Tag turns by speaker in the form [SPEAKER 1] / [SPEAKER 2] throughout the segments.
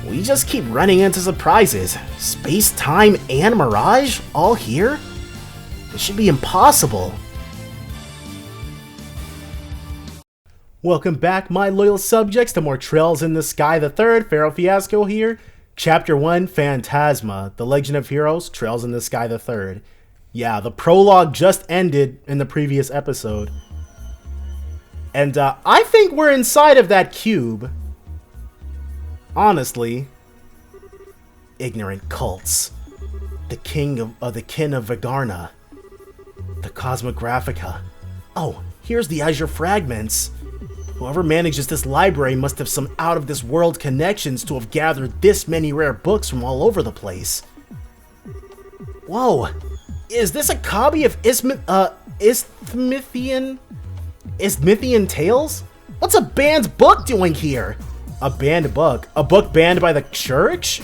[SPEAKER 1] We just keep running into surprises. Space, time, and mirage? All here? It should be impossible. Welcome back, my loyal subjects, to more Trails in the Sky the Third. Pharaoh Fiasco here. Chapter 1, Phantasma, The Legend of Heroes, Trails in the Sky the Third. Yeah, the prologue just ended in the previous episode. And I think we're inside of that cube. Honestly. Ignorant cults. The kin of Vigarna. The Cosmographica. Oh, here's the Azure Fragments. Whoever manages this library must have some out-of-this-world connections to have gathered this many rare books from all over the place. Whoa! Is this a copy of Isthmithian Tales? What's a banned book doing here? A banned book? A book banned by the church?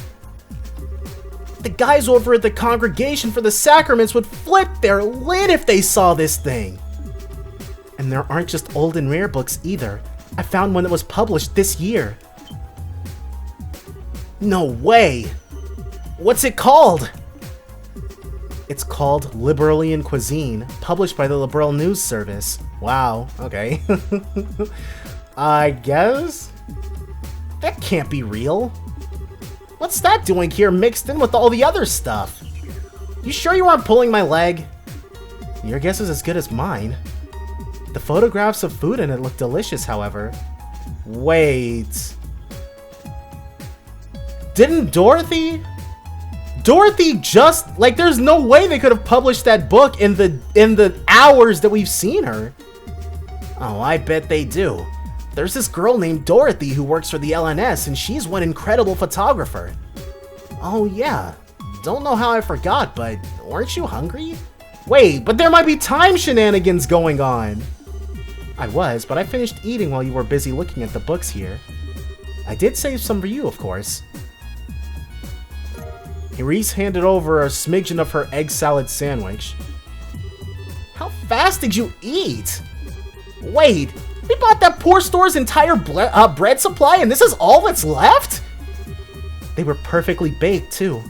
[SPEAKER 1] The guys over at the Congregation for the Sacraments would flip their lid if they saw this thing. And there aren't just old and rare books either. I found one that was published this year. No way! What's it called? It's called Liberalian Cuisine, published by the Liberal News Service. Wow, okay. I guess? That can't be real. What's that doing here mixed in with all the other stuff? You sure you aren't pulling my leg? Your guess is as good as mine. The photographs of food in it look delicious, however. Wait. Didn't Dorothy just, like, there's no way they could have published that book in the hours that we've seen her. Oh, I bet they do. There's this girl named Dorothy who works for the LNS, and she's one incredible photographer. Oh yeah, don't know how I forgot, but weren't you hungry? Wait, but there might be time shenanigans going on. I was, but I finished eating while you were busy looking at the books here. I did save some for you, of course. Ries handed over a smidgen of her egg salad sandwich. How fast did you eat? Wait, we bought that poor store's entire bread supply and this is all that's left? They were perfectly baked, too.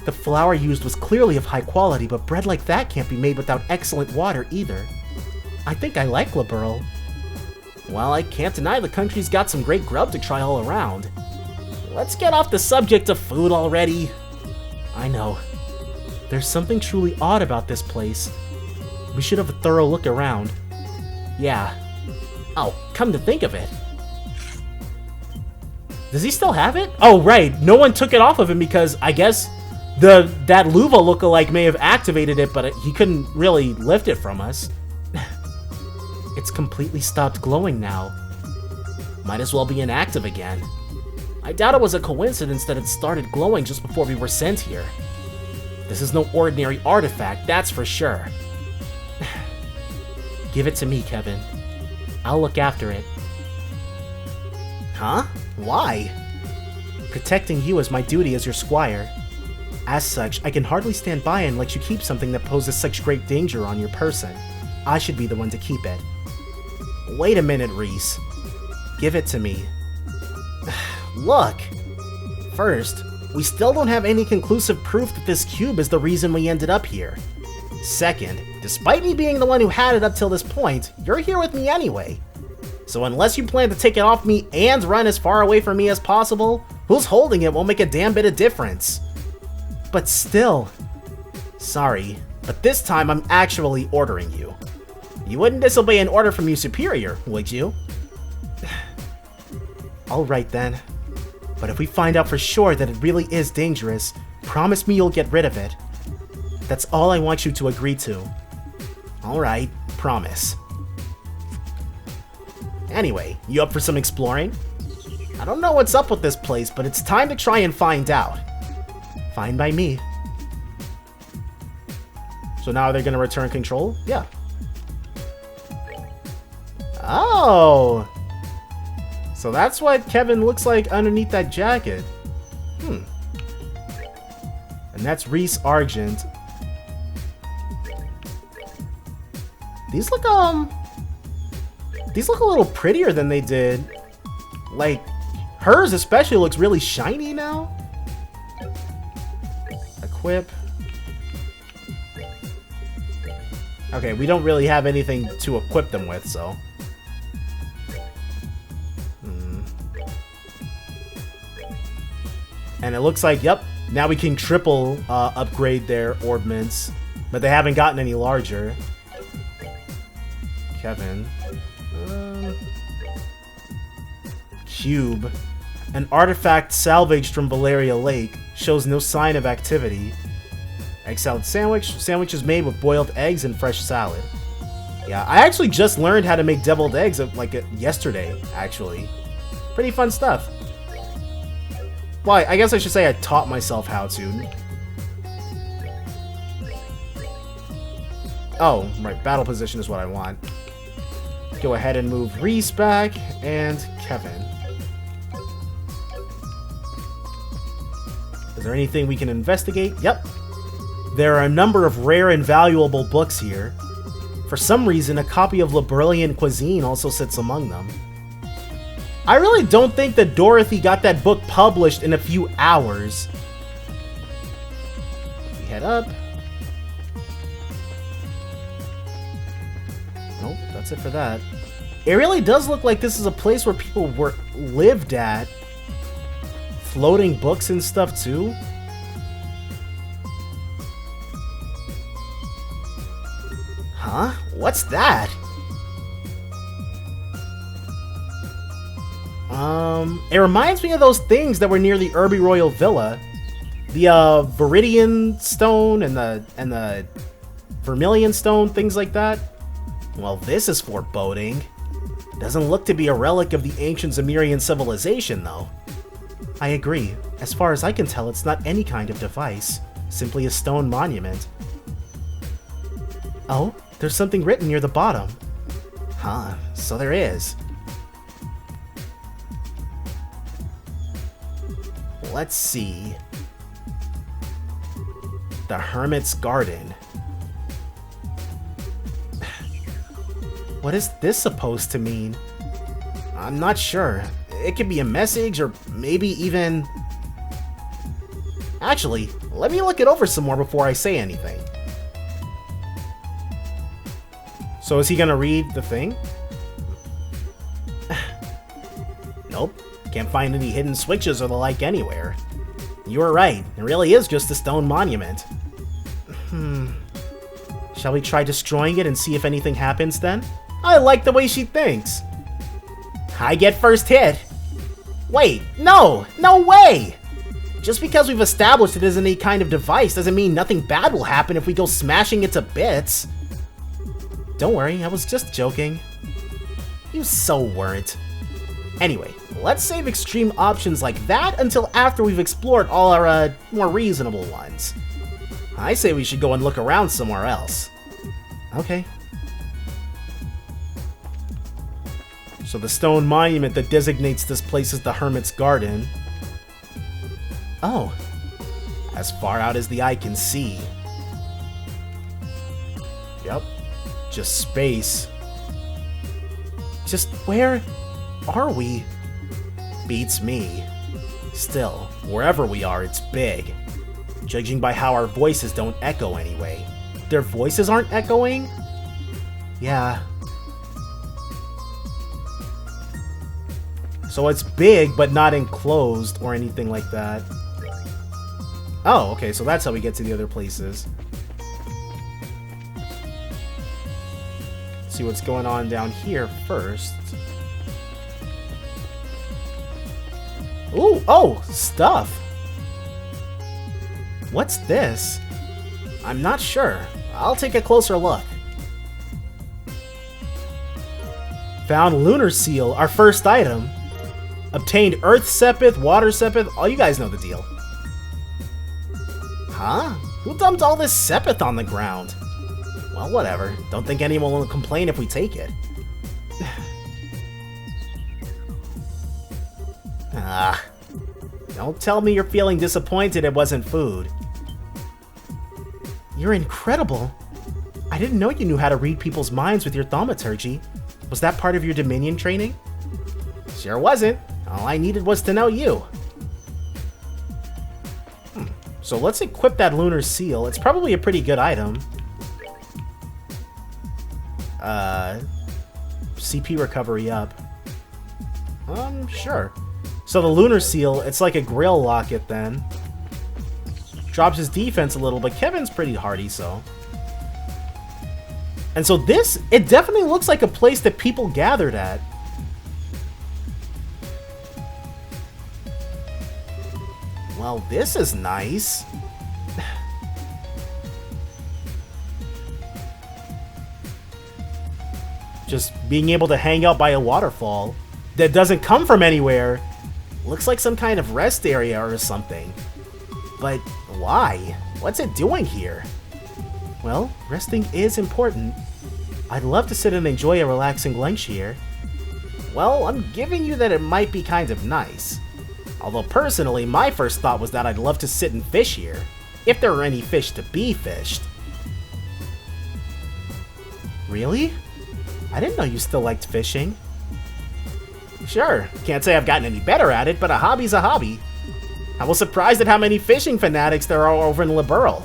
[SPEAKER 1] The flour used was clearly of high quality, but bread like that can't be made without excellent water either. I think I like Liberal. Well, I can't deny the country's got some great grub to try all around. Let's get off the subject of food already. I know. There's something truly odd about this place. We should have a thorough look around. Yeah. Oh, come to think of it. Does he still have it? Oh, right. No one took it off of him because I guess that Luva lookalike may have activated it, but he couldn't really lift it from us. It's completely stopped glowing now. Might as well be inactive again. I doubt it was a coincidence that it started glowing just before we were sent here. This is no ordinary artifact, that's for sure. Give it to me, Kevin. I'll look after it. Huh? Why? Protecting you is my duty as your squire. As such, I can hardly stand by and let you keep something that poses such great danger on your person. I should be the one to keep it. Wait a minute, Ries. Give it to me. Look! First, we still don't have any conclusive proof that this cube is the reason we ended up here. Second, despite me being the one who had it up till this point, you're here with me anyway. So unless you plan to take it off me and run as far away from me as possible, who's holding it won't make a damn bit of difference. But still... Sorry, but this time I'm actually ordering you. You wouldn't disobey an order from your superior, would you? Alright then. But if we find out for sure that it really is dangerous, promise me you'll get rid of it. That's all I want you to agree to. Alright, promise. Anyway, you up for some exploring? I don't know what's up with this place, but it's time to try and find out. Fine by me. So now they're gonna return control? Yeah. Oh! So that's what Kevin looks like underneath that jacket. And that's Ries Argent. These look a little prettier than they did. Like, Hers especially looks really shiny now. Equip. Okay, we don't really have anything to equip them with, so. And it looks like, yep, now we can triple upgrade their orbments, but they haven't gotten any larger. Kevin. Cube. An artifact salvaged from Valeria Lake. Shows no sign of activity. Egg salad sandwich. Sandwich is made with boiled eggs and fresh salad. Yeah, I actually just learned how to make deviled eggs like yesterday, actually. Pretty fun stuff. Well, I guess I should say I taught myself how to. Oh, right, battle position is what I want. Go ahead and move Ries back, and Kevin. Is there anything we can investigate? Yep. There are a number of rare and valuable books here. For some reason, a copy of La Brilliant Cuisine also sits among them. I really don't think that Dorothy got that book published in a few hours. We head up. Nope, that's it for that. It really does look like this is a place where people lived at. Floating books and stuff too. Huh? What's that? It reminds me of those things that were near the Irby Royal Villa. The Viridian Stone and the Vermilion Stone, things like that. Well, this is foreboding. Doesn't look to be a relic of the ancient Zemirian civilization, though. I agree. As far as I can tell, it's not any kind of device. Simply a stone monument. Oh, there's something written near the bottom. Huh, so there is. Let's see. The Hermit's Garden. What is this supposed to mean? I'm not sure. It could be a message or maybe even... Actually, let me look it over some more before I say anything. So is he gonna read the thing? Nope. Can't find any hidden switches or the like anywhere. You were right. It really is just a stone monument. Shall we try destroying it and see if anything happens then? I like the way she thinks. I get first hit. Wait, no! No way! Just because we've established it isn't any kind of device doesn't mean nothing bad will happen if we go smashing it to bits. Don't worry, I was just joking. You so weren't. Anyway, let's save extreme options like that until after we've explored all our, more reasonable ones. I say we should go and look around somewhere else. Okay. So the stone monument that designates this place as the Hermit's Garden. Oh. As far out as the eye can see. Yep. Just space. Just where are we? Beats me. Still, wherever we are, it's big. Judging by how our voices don't echo anyway. Their voices aren't echoing? Yeah. So it's big, but not enclosed or anything like that. Oh, okay, so that's how we get to the other places. See what's going on down here first. Ooh, oh, stuff. What's this? I'm not sure. I'll take a closer look. Found Lunar Seal, our first item. Obtained Earth Sepith, Water Sepith. Oh, you guys know the deal. Huh? Who dumped all this Sepith on the ground? Well, whatever. Don't think anyone will complain if we take it. Don't tell me you're feeling disappointed it wasn't food. You're incredible. I didn't know you knew how to read people's minds with your thaumaturgy. Was that part of your Dominion training? Sure wasn't. All I needed was to know you. So let's equip that Lunar Seal. It's probably a pretty good item. CP recovery up. Sure. So the Lunar Seal, it's like a Grail Locket then. Drops his defense a little, but Kevin's pretty hardy, so. And so this, it definitely looks like a place that people gathered at. Well, this is nice. Just being able to hang out by a waterfall that doesn't come from anywhere. Looks like some kind of rest area or something. But why? What's it doing here? Well, resting is important. I'd love to sit and enjoy a relaxing lunch here. Well, I'm giving you that it might be kind of nice. Although personally, my first thought was that I'd love to sit and fish here, if there were any fish to be fished. Really? I didn't know you still liked fishing. Sure, can't say I've gotten any better at it, but a hobby's a hobby. I was surprised at how many fishing fanatics there are over in Liberl.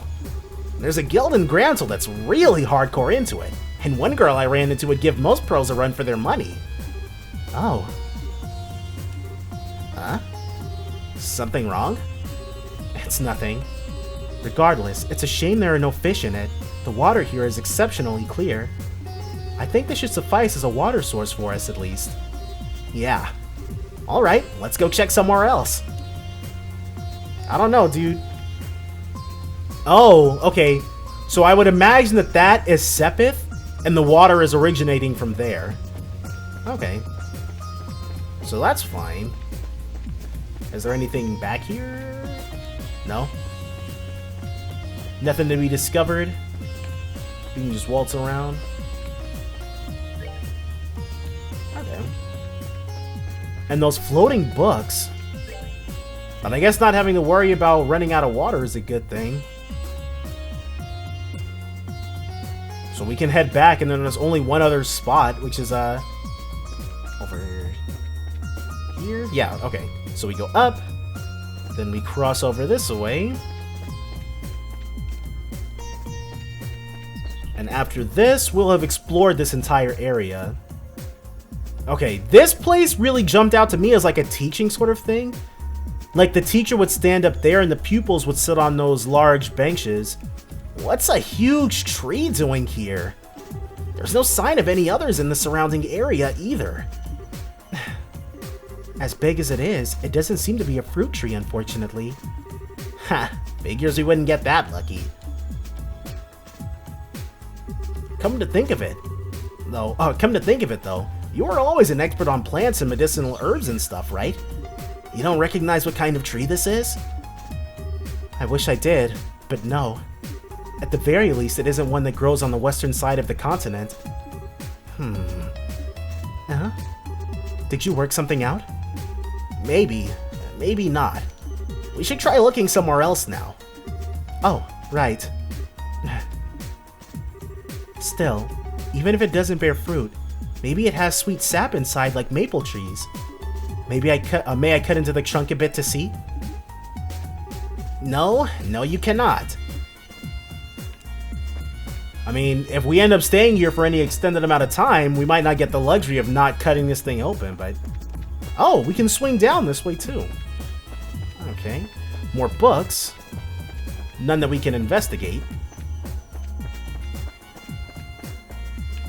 [SPEAKER 1] There's a guild in Grantle that's really hardcore into it, and one girl I ran into would give most pros a run for their money. Oh. Huh? Something wrong? It's nothing. Regardless, it's a shame there are no fish in it. The water here is exceptionally clear. I think this should suffice as a water source for us at least. Yeah. Alright, let's go check somewhere else. I don't know, dude. Oh, okay. So I would imagine that that is Sepith, and the water is originating from there. Okay. So that's fine. Is there anything back here? No? Nothing to be discovered? You can just waltz around? Okay. And those floating books. But I guess not having to worry about running out of water is a good thing. So we can head back, and then there's only one other spot, which is, over here? Yeah, okay. So we go up, then we cross over this way. And after this, we'll have explored this entire area. Okay, this place really jumped out to me as like a teaching sort of thing. Like the teacher would stand up there and the pupils would sit on those large benches. What's a huge tree doing here? There's no sign of any others in the surrounding area either. As big as it is, it doesn't seem to be a fruit tree, unfortunately. Ha, figures we wouldn't get that lucky. Come to think of it, though, you were always an expert on plants and medicinal herbs and stuff, right? You don't recognize what kind of tree this is? I wish I did, but no. At the very least, it isn't one that grows on the western side of the continent. Uh-huh. Did you work something out? Maybe. Maybe not. We should try looking somewhere else now. Oh, right. Still, even if it doesn't bear fruit, maybe it has sweet sap inside like maple trees. Maybe may I cut into the trunk a bit to see? No, you cannot. I mean, if we end up staying here for any extended amount of time, we might not get the luxury of not cutting this thing open, but... Oh, we can swing down this way too. Okay. More books. None that we can investigate.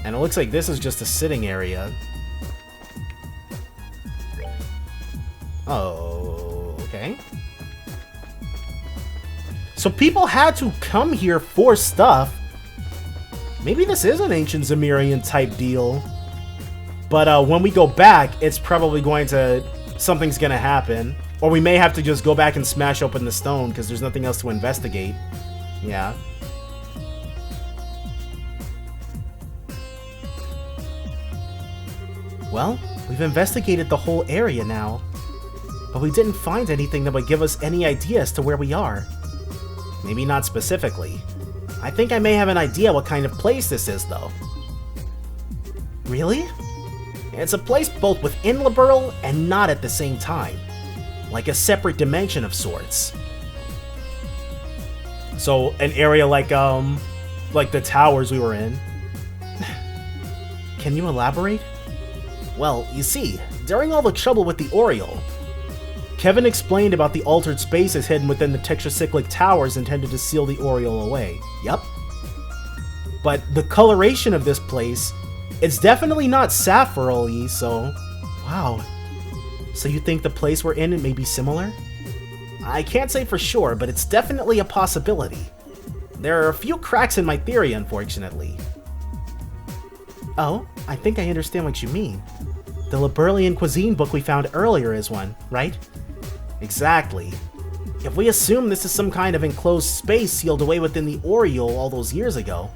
[SPEAKER 1] And it looks like this is just a sitting area. Oh, okay. So people had to come here for stuff. Maybe this is an ancient Zemirian type deal. But when we go back, it's probably going to... something's gonna happen. Or we may have to just go back and smash open the stone because there's nothing else to investigate. Yeah. Well, we've investigated the whole area now. But we didn't find anything that would give us any idea as to where we are. Maybe not specifically. I think I may have an idea what kind of place this is, though. Really? It's a place both within Liberl and not at the same time. Like a separate dimension of sorts. So, an area like the towers we were in. Can you elaborate? Well, you see, during all the trouble with the Oriole, Kevin explained about the altered spaces hidden within the tetracyclic towers intended to seal the Oriole away. Yup. But the coloration of this place, it's definitely not sapphire-y, so... Wow. So you think the place we're in may be similar? I can't say for sure, but it's definitely a possibility. There are a few cracks in my theory, unfortunately. Oh, I think I understand what you mean. The Liberlian cuisine book we found earlier is one, right? Exactly. If we assume this is some kind of enclosed space sealed away within the Oriole all those years ago,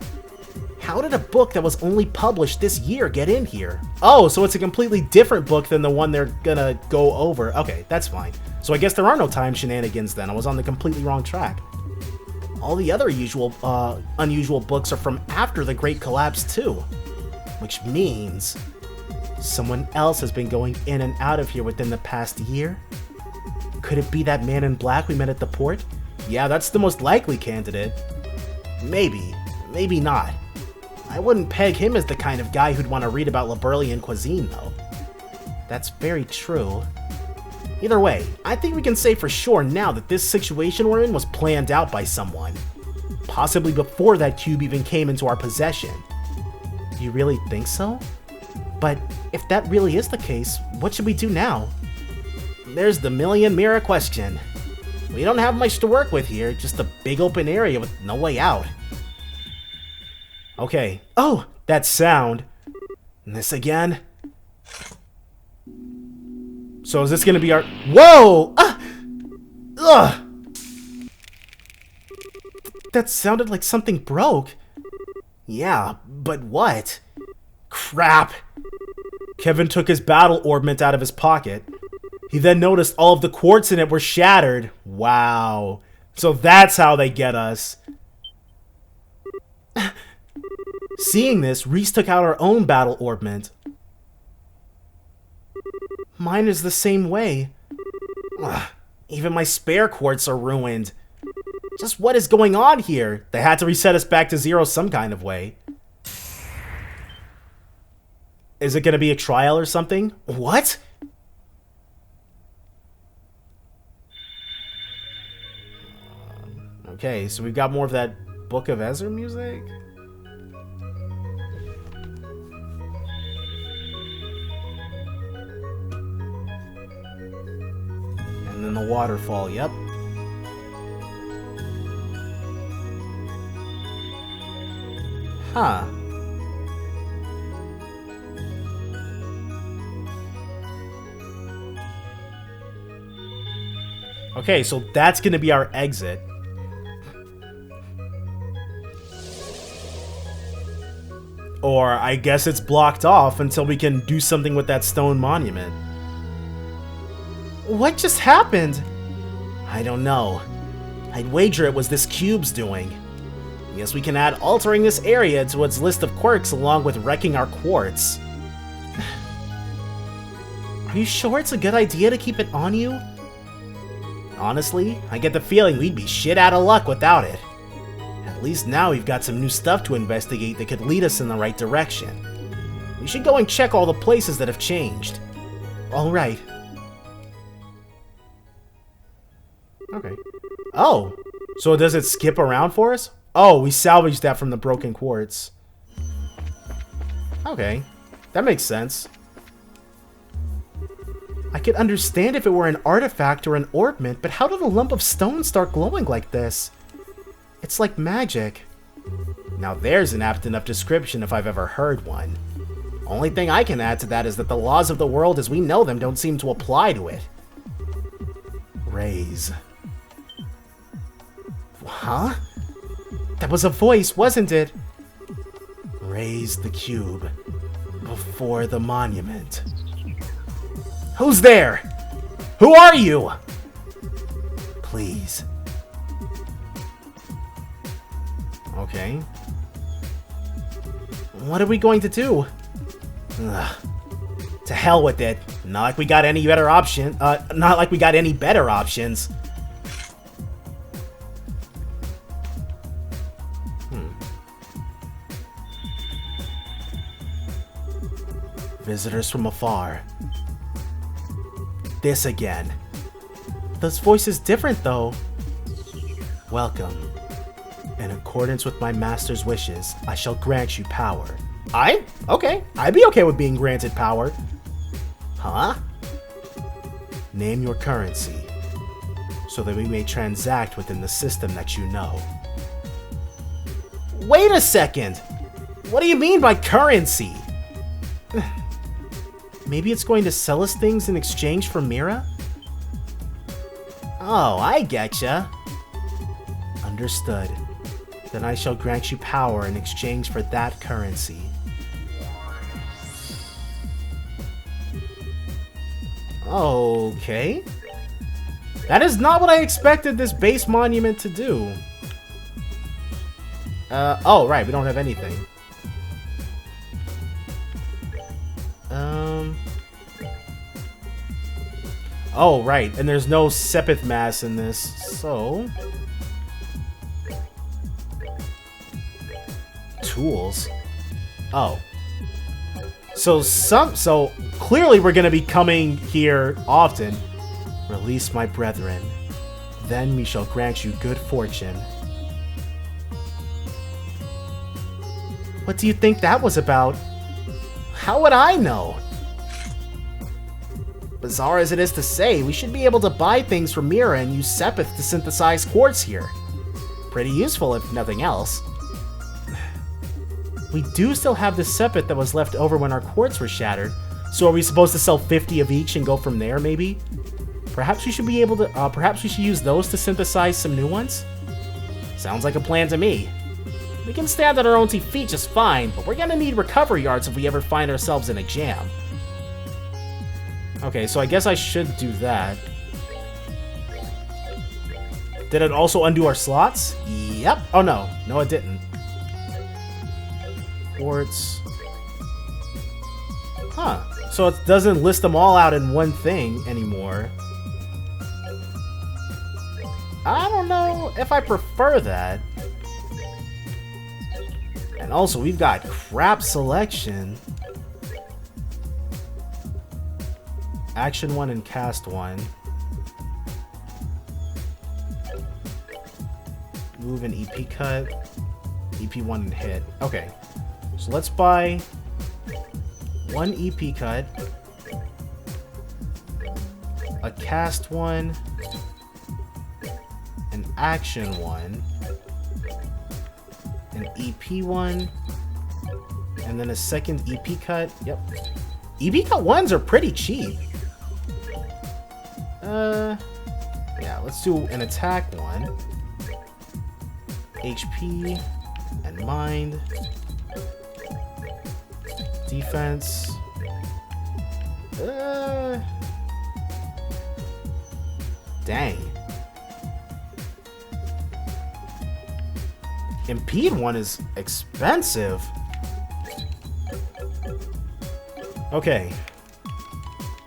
[SPEAKER 1] how did a book that was only published this year get in here? Oh, so it's a completely different book than the one they're gonna go over. Okay, that's fine. So I guess there are no time shenanigans then. I was on the completely wrong track. All the other unusual books are from after the Great Collapse too. Which means someone else has been going in and out of here within the past year? Could it be that man in black we met at the port? Yeah, that's the most likely candidate. Maybe. Maybe not. I wouldn't peg him as the kind of guy who'd want to read about Liberlian cuisine, though. That's very true. Either way, I think we can say for sure now that this situation we're in was planned out by someone. Possibly before that cube even came into our possession. You really think so? But if that really is the case, what should we do now? There's the million-mirror question. We don't have much to work with here, just a big open area with no way out. Okay. Oh, that sound. And this again. So is this gonna be our... Whoa! Ah! Ugh! That sounded like something broke. Yeah, but what? Crap! Kevin took his battle orbment out of his pocket. He then noticed all of the quartz in it were shattered. Wow. So that's how they get us. Seeing this, Ries took out our own battle orbment. Mine is the same way. Ugh, even my spare quartz are ruined. Just what is going on here? They had to reset us back to zero some kind of way. Is it gonna be a trial or something? What? Okay, so we've got more of that Book of Ezra music? And then the waterfall, yep. Huh. Okay, so that's gonna be our exit. Or I guess it's blocked off until we can do something with that stone monument. What just happened? I don't know. I'd wager it was this cube's doing. Guess we can add altering this area to its list of quirks along with wrecking our quartz. Are you sure it's a good idea to keep it on you? Honestly, I get the feeling we'd be shit out of luck without it. At least now we've got some new stuff to investigate that could lead us in the right direction. We should go and check all the places that have changed. Alright. Okay. Oh! So does it skip around for us? Oh, we salvaged that from the broken quartz. Okay. That makes sense. I could understand if it were an artifact or an orbment, but how did a lump of stone start glowing like this? It's like magic. Now there's an apt enough description if I've ever heard one. Only thing I can add to that is that the laws of the world as we know them don't seem to apply to it. Ries. Huh? That was a voice, wasn't it? Raise the cube before the monument. Who's there? Who are you? Please. Okay. What are we going to do? Ugh. To hell with it. Not like we got any better option. Not like we got any better options. Visitors from afar. This again. This voice is different, though. Welcome. In accordance with my master's wishes, I shall grant you power. Okay. I'd be okay with being granted power. Huh? Name your currency, so that we may transact within the system that you know. Wait a second! What do you mean by currency? Maybe it's going to sell us things in exchange for Mira? Oh, I getcha. Understood. Then I shall grant you power in exchange for that currency. Okay. That is not what I expected this base monument to do. Oh, right, we don't have anything. Oh, right, and there's no Sepith Mass in this, so... Tools? Oh. So clearly we're gonna be coming here often. Release my brethren. Then we shall grant you good fortune. What do you think that was about? How would I know? Bizarre as it is to say, we should be able to buy things from Mira and use Sepith to synthesize quartz here. Pretty useful if nothing else. We do still have the Sepith that was left over when our quartz were shattered, so are we supposed to sell 50 of each and go from there, maybe? Perhaps we should be able to, perhaps we should use those to synthesize some new ones? Sounds like a plan to me. We can stand on our own 2 feet just fine, but we're gonna need recovery yards if we ever find ourselves in a jam. Okay, so I guess I should do that. Did it also undo our slots? Yep. Oh no. No, it didn't. Quartz. Huh. So it doesn't list them all out in one thing anymore. I don't know if I prefer that. And also, we've got crap selection. Action 1 and cast 1. Move and EP cut. EP 1 and hit. Okay. So let's buy 1 EP cut. A cast 1. An action 1. An EP 1. And then a second EP cut. Yep. EP cut 1s are pretty cheap. Yeah, let's do an attack 1. HP and mind. Defense. Dang. Impede 1 is expensive. Okay.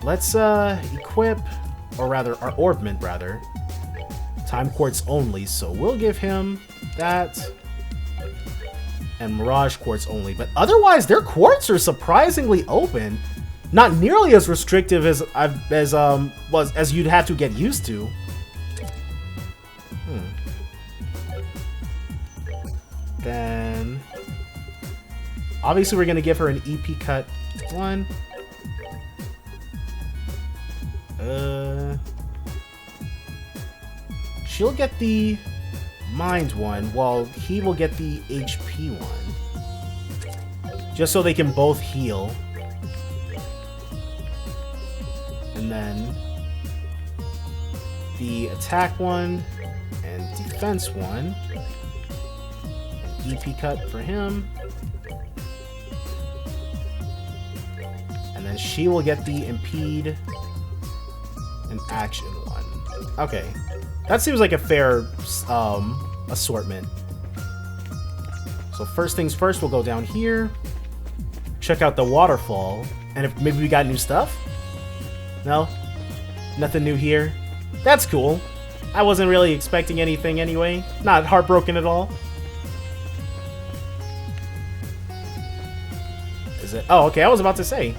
[SPEAKER 1] Let's equip, or rather, our Orbment, rather. Time Quartz only, so we'll give him that. And Mirage Quartz only, but otherwise their quartz are surprisingly open. Not nearly as restrictive as you'd have to get used to. Then obviously we're gonna give her an EP cut 1. She'll get the mind 1, while he will get the HP 1. Just so they can both heal. And then the attack 1 and defense 1. An EP cut for him. And then she will get the impede and action 1. Okay. That seems like a fair assortment. So first things first, we'll go down here. Check out the Waterfall. And if maybe we got new stuff? No? Nothing new here? That's cool. I wasn't really expecting anything anyway. Not heartbroken at all. Is it? Oh, okay, I was about to say.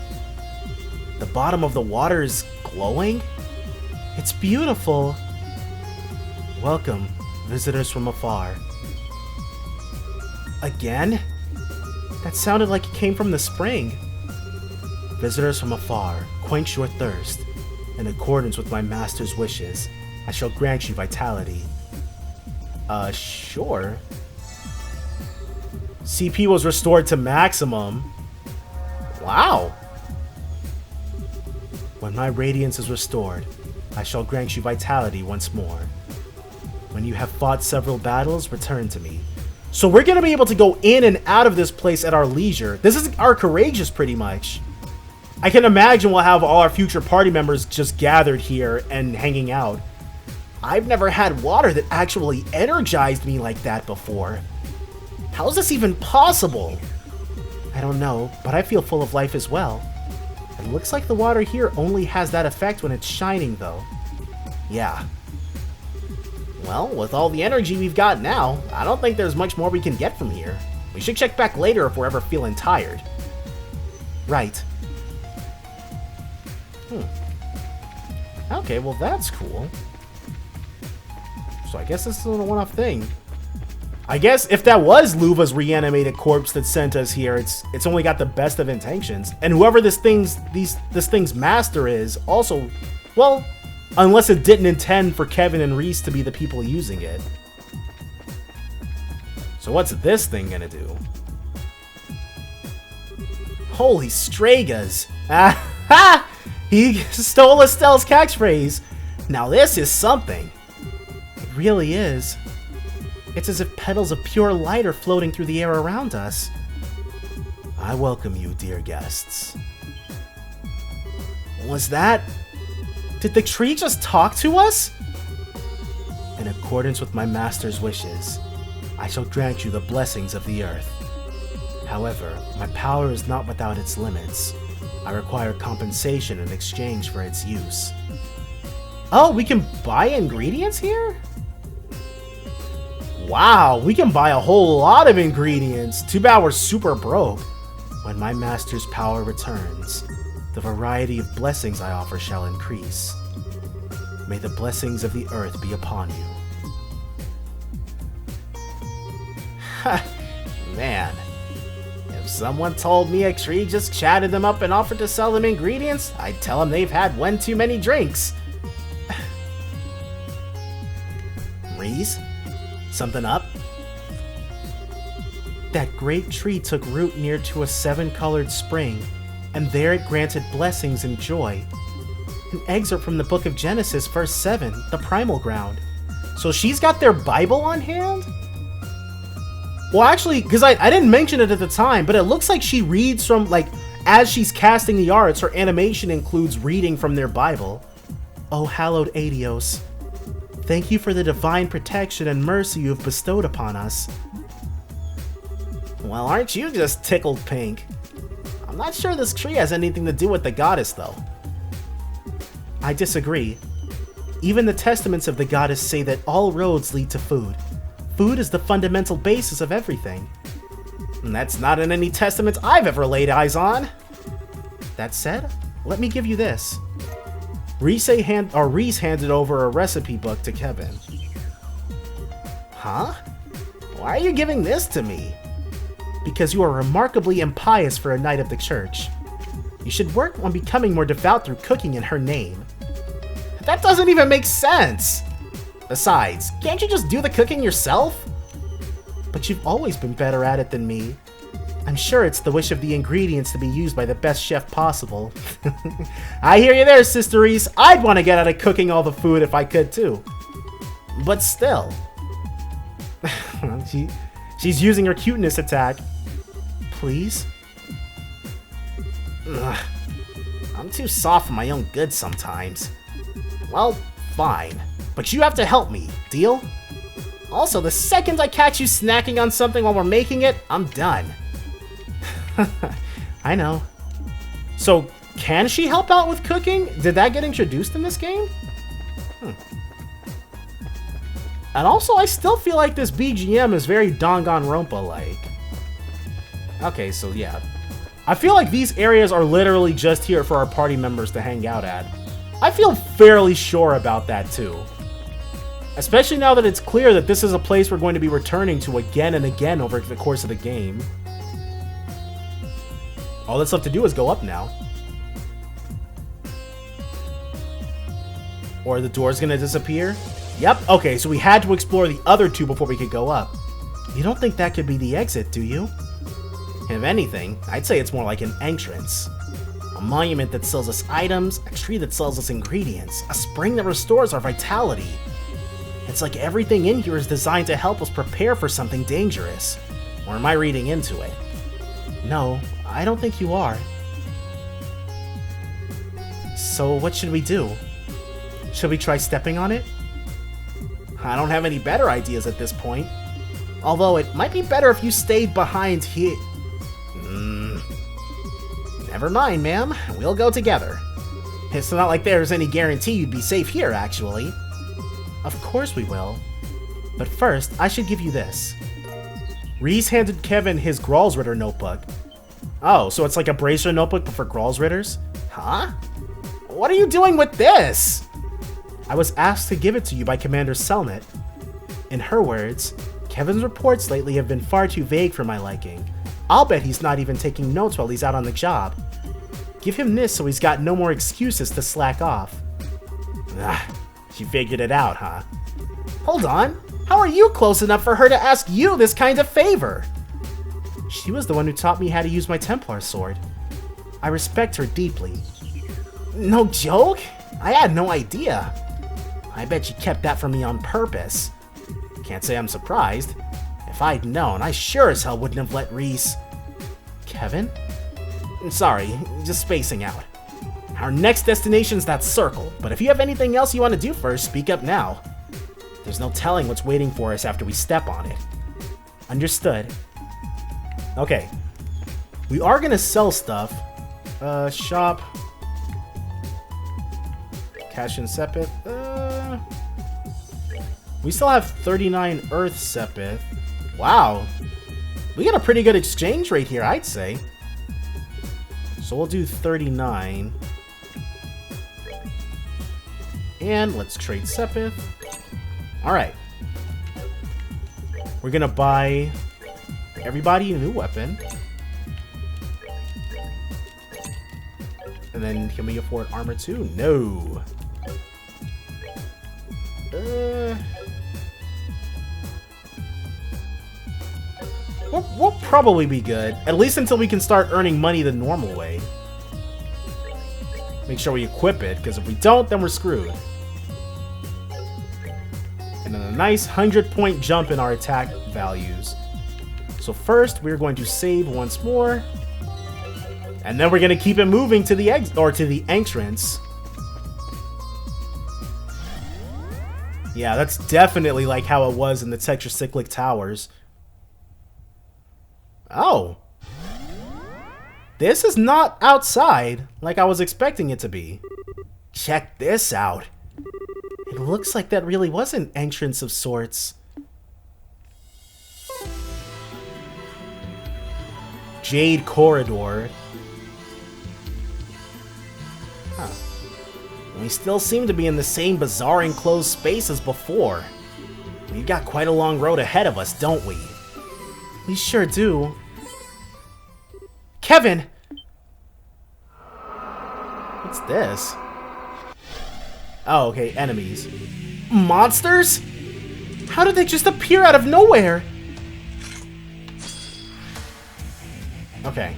[SPEAKER 1] The bottom of the water is glowing? It's beautiful. Welcome, visitors from afar. Again? That sounded like it came from the spring. Visitors from afar, quench your thirst. In accordance with my master's wishes, I shall grant you vitality. Sure. CP was restored to maximum. Wow. When my radiance is restored, I shall grant you vitality once more. When you have fought several battles, return to me. So we're going to be able to go in and out of this place at our leisure. This is our courageous, pretty much. I can imagine we'll have all our future party members just gathered here and hanging out. I've never had water that actually energized me like that before. How is this even possible? I don't know, but I feel full of life as well. It looks like the water here only has that effect when it's shining, though. Yeah. Well, with all the energy we've got now, I don't think there's much more we can get from here. We should check back later if we're ever feeling tired. Right. Okay, well that's cool. So I guess this is a one-off thing. I guess if that was Luva's reanimated corpse that sent us here, it's only got the best of intentions. And whoever this thing's master is also, well, unless it didn't intend for Kevin and Ries to be the people using it. So what's this thing gonna do? Holy Stragas! Ah, he stole Estelle's catchphrase. Now this is something. It really is. It's as if petals of pure light are floating through the air around us. I welcome you, dear guests. Was that... Did the tree just talk to us? In accordance with my master's wishes, I shall grant you the blessings of the earth. However, my power is not without its limits. I require compensation in exchange for its use. Oh, we can buy ingredients here? Wow, we can buy a whole lot of ingredients. Too bad we're super broke. When my master's power returns, the variety of blessings I offer shall increase. May the blessings of the earth be upon you. Ha! Man. If someone told me a tree just chatted them up and offered to sell them ingredients, I'd tell them they've had one too many drinks. Ries? Something up? That great tree took root near to a 7-colored spring, and there it granted blessings and joy. An excerpt from the book of Genesis, verse 7, the primal ground. So she's got their Bible on hand? Well, actually, because I didn't mention it at the time, but it looks like she reads from, like, as she's casting the arts, her animation includes reading from their Bible. O hallowed Adios. Thank you for the divine protection and mercy you have bestowed upon us. Well, aren't you just tickled pink? I'm not sure this tree has anything to do with the goddess, though. I disagree. Even the testaments of the goddess say that all roads lead to food. Food is the fundamental basis of everything. And that's not in any testaments I've ever laid eyes on. That said, let me give you this. Ries handed over a recipe book to Kevin. Huh? Why are you giving this to me? Because you are remarkably impious for a knight of the church. You should work on becoming more devout through cooking in her name. That doesn't even make sense! Besides, can't you just do the cooking yourself? But you've always been better at it than me. I'm sure it's the wish of the ingredients to be used by the best chef possible. I hear you there, Sister Ries. I'd want to get out of cooking all the food if I could too. But still. She's using her cuteness attack. Please? Ugh. I'm too soft for my own good sometimes. Well, fine. But you have to help me, deal? Also, the second I catch you snacking on something while we're making it, I'm done. I know. So, can she help out with cooking? Did that get introduced in this game? And also, I still feel like this BGM is very Danganronpa-like. Okay, so yeah. I feel like these areas are literally just here for our party members to hang out at. I feel fairly sure about that too. Especially now that it's clear that this is a place we're going to be returning to again and again over the course of the game. All that's left to do is go up now. Or the door's gonna disappear? Yep, okay, so we had to explore the other two before we could go up. You don't think that could be the exit, do you? If anything, I'd say it's more like an entrance. A monument that sells us items, a tree that sells us ingredients, a spring that restores our vitality. It's like everything in here is designed to help us prepare for something dangerous. Or am I reading into it? No, I don't think you are. So what should we do? Should we try stepping on it? I don't have any better ideas at this point. Although it might be better if you stayed behind here. Never mind, ma'am. We'll go together. It's not like there's any guarantee you'd be safe here, actually. Of course we will. But first, I should give you this. Ries handed Kevin his Gralsritter notebook. Oh, so it's like a bracer notebook but for Gralsritters? Huh? What are you doing with this? I was asked to give it to you by Commander Selnet. In her words, Kevin's reports lately have been far too vague for my liking. I'll bet he's not even taking notes while he's out on the job. Give him this so he's got no more excuses to slack off. She figured it out, huh? Hold on, how are you close enough for her to ask you this kind of favor? She was the one who taught me how to use my Templar sword. I respect her deeply. No joke? I had no idea. I bet she kept that from me on purpose. Can't say I'm surprised. If I'd known, I sure as hell wouldn't have let Ries... Kevin? Sorry, just spacing out. Our next destination's that circle, but if you have anything else you want to do first, speak up now. There's no telling what's waiting for us after we step on it. Understood. Okay. We are gonna sell stuff. Shop. Cash in Sepith. We still have 39 Earth Sepith. Wow. We got a pretty good exchange rate here, I'd say. So we'll do 39. And let's trade Sepith. Alright. We're gonna buy everybody a new weapon. And then can we afford armor too? No. We'll probably be good. At least until we can start earning money the normal way. Make sure we equip it, because if we don't, then we're screwed. And then a nice 100-point jump in our attack values. So first, we're going to save once more. And then we're going to keep it moving to the entrance. Yeah, that's definitely like how it was in the Tetracyclic Towers. Oh. This is not outside like I was expecting it to be. Check this out. It looks like that really was an entrance of sorts. Jade Corridor. Huh. We still seem to be in the same bizarre enclosed space as before. We've got quite a long road ahead of us, don't we? We sure do. Kevin! What's this? Oh, okay, enemies. Monsters? How did they just appear out of nowhere? Okay.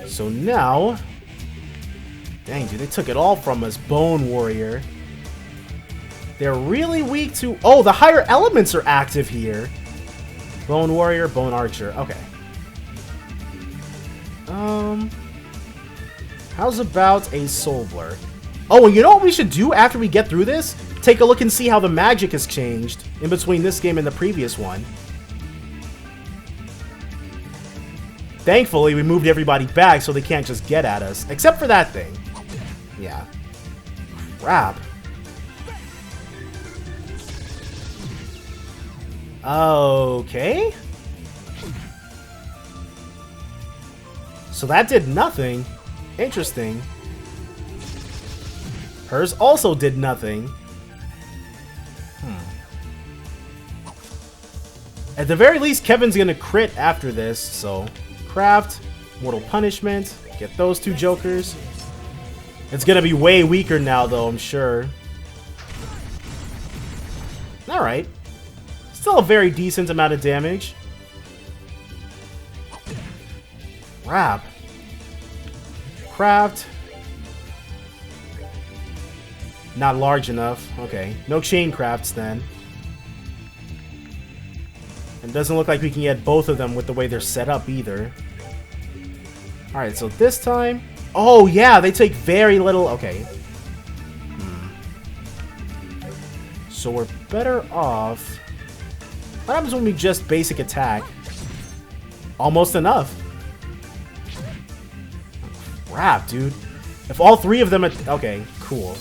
[SPEAKER 1] So now... Dang, dude, they took it all from us. Bone Warrior. They're really weak to... Oh, the higher elements are active here. Bone Warrior, Bone Archer. Okay. How's about a Soul Blur? Oh, and you know what we should do after we get through this? Take a look and see how the magic has changed in between this game and the previous one. Thankfully, we moved everybody back so they can't just get at us. Except for that thing. Yeah. Crap. Okay. So that did nothing. Interesting. Hers also did nothing. At the very least, Kevin's gonna crit after this, so... Craft, Mortal Punishment, get those two jokers. It's gonna be way weaker now, though, I'm sure. Alright. Still a very decent amount of damage. Crap. Craft. Not large enough. Okay. No chain crafts then. It doesn't look like we can get both of them with the way they're set up either. Alright, so this time... Oh, yeah, they take very little... Okay. So we're better off... What happens when we just basic attack? Almost enough. Crap, dude. If all three of them... Okay, cool.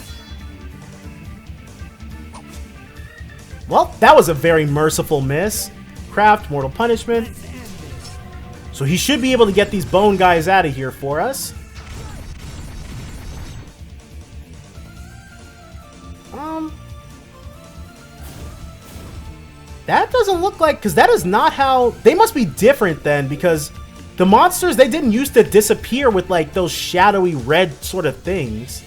[SPEAKER 1] Well, that was a very merciful miss. Craft, Mortal Punishment. So he should be able to get these bone guys out of here for us. That doesn't look like... Because that is not how... They must be different then, because the monsters, they didn't used to disappear with, like, those shadowy red sort of things.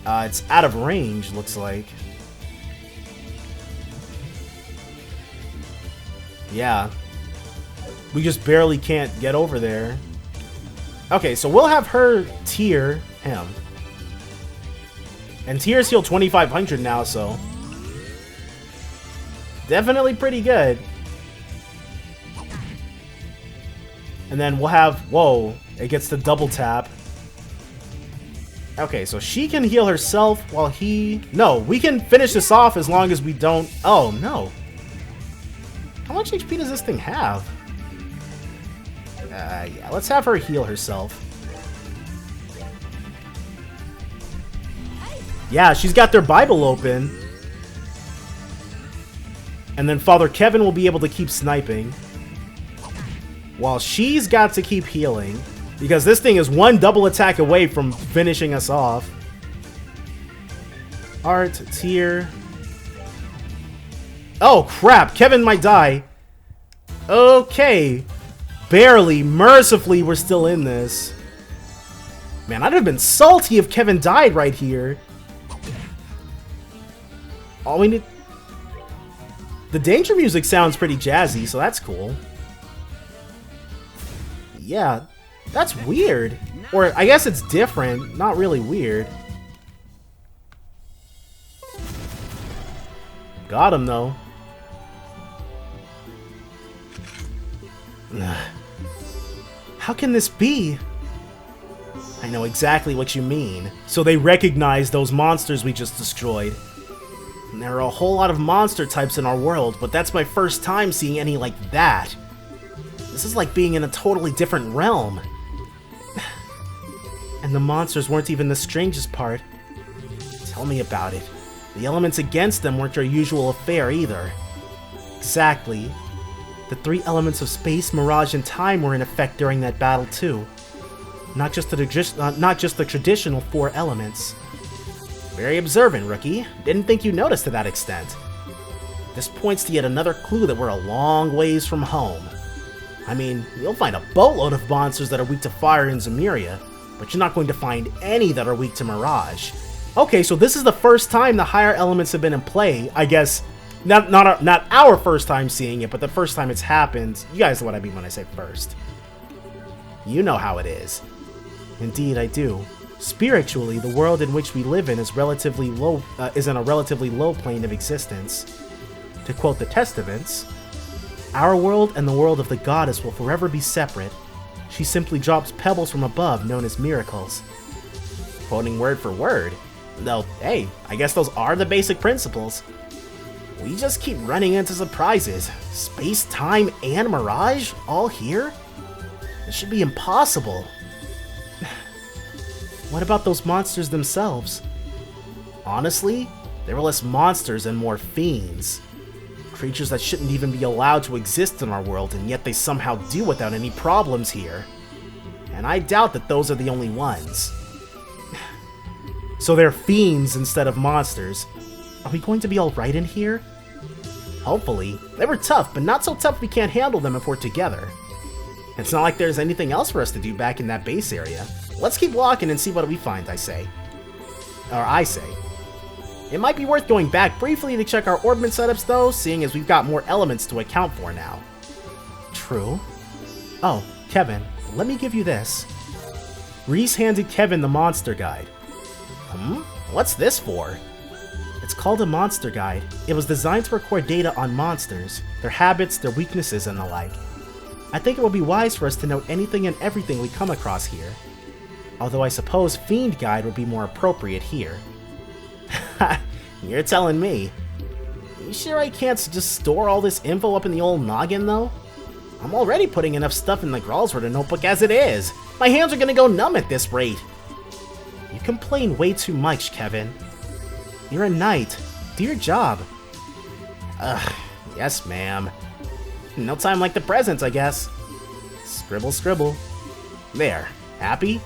[SPEAKER 1] It's out of range, looks like. Yeah. We just barely can't get over there. Okay, so we'll have her tier him. And tiers heal 2,500 now, so... Definitely pretty good. And then we'll have... Whoa, it gets the double tap. Okay, so she can heal herself while he... No, we can finish this off as long as we don't... Oh, no. How much HP does this thing have? Yeah, let's have her heal herself. Yeah, she's got their Bible open. And then Father Kevin will be able to keep sniping. While she's got to keep healing. Because this thing is one double attack away from finishing us off. Art, tier. Oh, crap. Kevin might die. Okay. Barely. Mercifully, we're still in this. Man, I'd have been salty if Kevin died right here. All we need... The danger music sounds pretty jazzy, so that's cool. Yeah, that's weird. Or I guess it's different, not really weird. Got him, though. How can this be? I know exactly what you mean. So they recognize those monsters we just destroyed. And there are a whole lot of monster types in our world, but that's my first time seeing any like that. This is like being in a totally different realm. And the monsters weren't even the strangest part. Tell me about it. The elements against them weren't your usual affair either. Exactly. The three elements of space, mirage, and time were in effect during that battle too. Not just the traditional four elements. Very observant, rookie. Didn't think you noticed to that extent. This points to yet another clue that we're a long ways from home. I mean, you'll find a boatload of monsters that are weak to fire in Zemuria, but you're not going to find any that are weak to Mirage. Okay, so this is the first time the higher elements have been in play, I guess. Not our first time seeing it, but the first time it's happened. You guys know what I mean when I say first. You know how it is. Indeed, I do. Spiritually, the world in which we live in is in a relatively low plane of existence. To quote the Testaments, our world and the world of the goddess will forever be separate. She simply drops pebbles from above, known as miracles. Quoting word for word. Though, hey, I guess those are the basic principles. We just keep running into surprises. Space, time, and mirage? All here? It should be impossible. What about those monsters themselves? Honestly, they were less monsters and more fiends. Creatures that shouldn't even be allowed to exist in our world, and yet they somehow do without any problems here. And I doubt that those are the only ones. So they're fiends instead of monsters. Are we going to be alright in here? Hopefully. They were tough, but not so tough we can't handle them if we're together. It's not like there's anything else for us to do back in that base area. Let's keep walking and see what we find, I say. It might be worth going back briefly to check our orbment setups though, seeing as we've got more elements to account for now. True. Oh, Kevin, let me give you this. Ries handed Kevin the monster guide. What's this for? It's called a monster guide. It was designed to record data on monsters, their habits, their weaknesses, and the like. I think it would be wise for us to note anything and everything we come across here. Although I suppose Fiend Guide would be more appropriate here. You're telling me. You sure I can't just store all this info up in the old noggin, though? I'm already putting enough stuff in the Gralsword notebook as it is. My hands are gonna go numb at this rate. You complain way too much, Kevin. You're a knight. Do your job. Yes, ma'am. No time like the present, I guess. Scribble, scribble. There. Happy?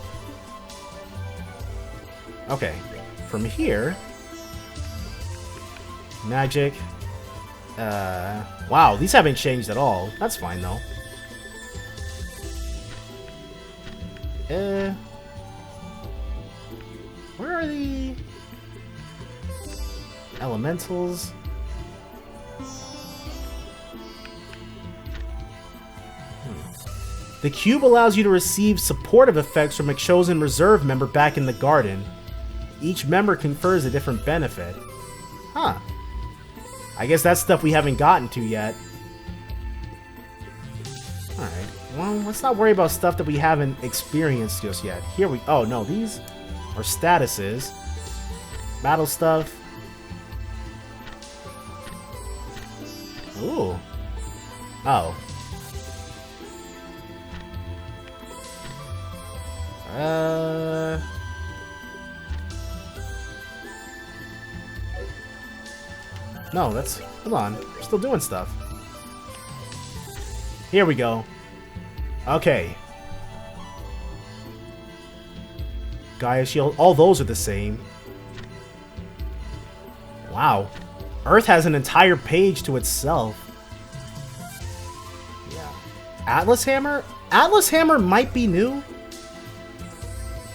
[SPEAKER 1] Okay. From here... Magic. Wow, these haven't changed at all. That's fine, though. Where are the... elementals? The cube allows you to receive supportive effects from a chosen reserve member back in the garden. Each member confers a different benefit. Huh. I guess that's stuff we haven't gotten to yet. Alright, well, let's not worry about stuff that we haven't experienced just yet. Here we... oh, no, these are statuses. Battle stuff. Ooh. Oh. No, that's... hold on. We're still doing stuff. Here we go. Okay. Gaia Shield. All those are the same. Wow. Earth has an entire page to itself. Yeah. Atlas Hammer? Atlas Hammer might be new.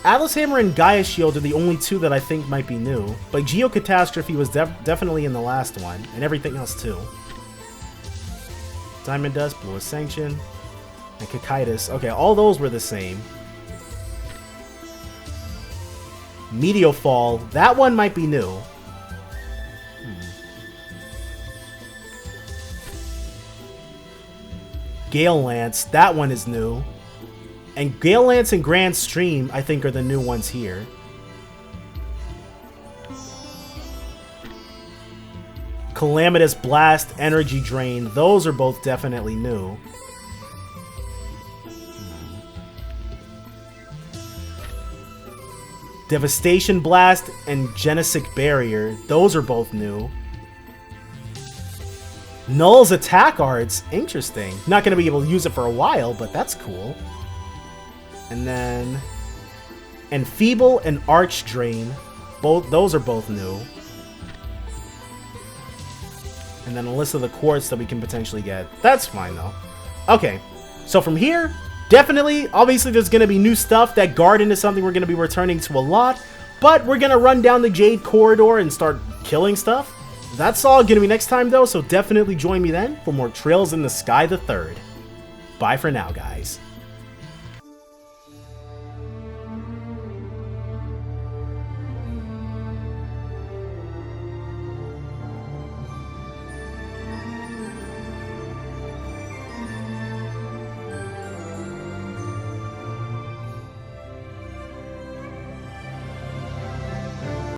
[SPEAKER 1] Atlas Hammer and Gaia Shield are the only two that I think might be new, but Geocatastrophe was definitely in the last one, and everything else too. Diamond Dust, Blue Ascension, and Cocytus. Okay, all those were the same. Meteofall, that one might be new. Gale Lance, that one is new. And Gale Lance and Grand Stream, I think, are the new ones here. Calamitous Blast, Energy Drain, those are both definitely new. Devastation Blast and Genesic Barrier, those are both new. Null's Attack Arts, interesting. Not going to be able to use it for a while, but that's cool. And then Enfeeble and Arch Drain, those are both new. And then a list of the quartz that we can potentially get. That's fine though. Okay, so from here, definitely, obviously there's going to be new stuff. That garden is something we're going to be returning to a lot. But we're going to run down the Jade Corridor and start killing stuff. That's all going to be next time though, so definitely join me then for more Trails in the Sky the Third. Bye for now, guys.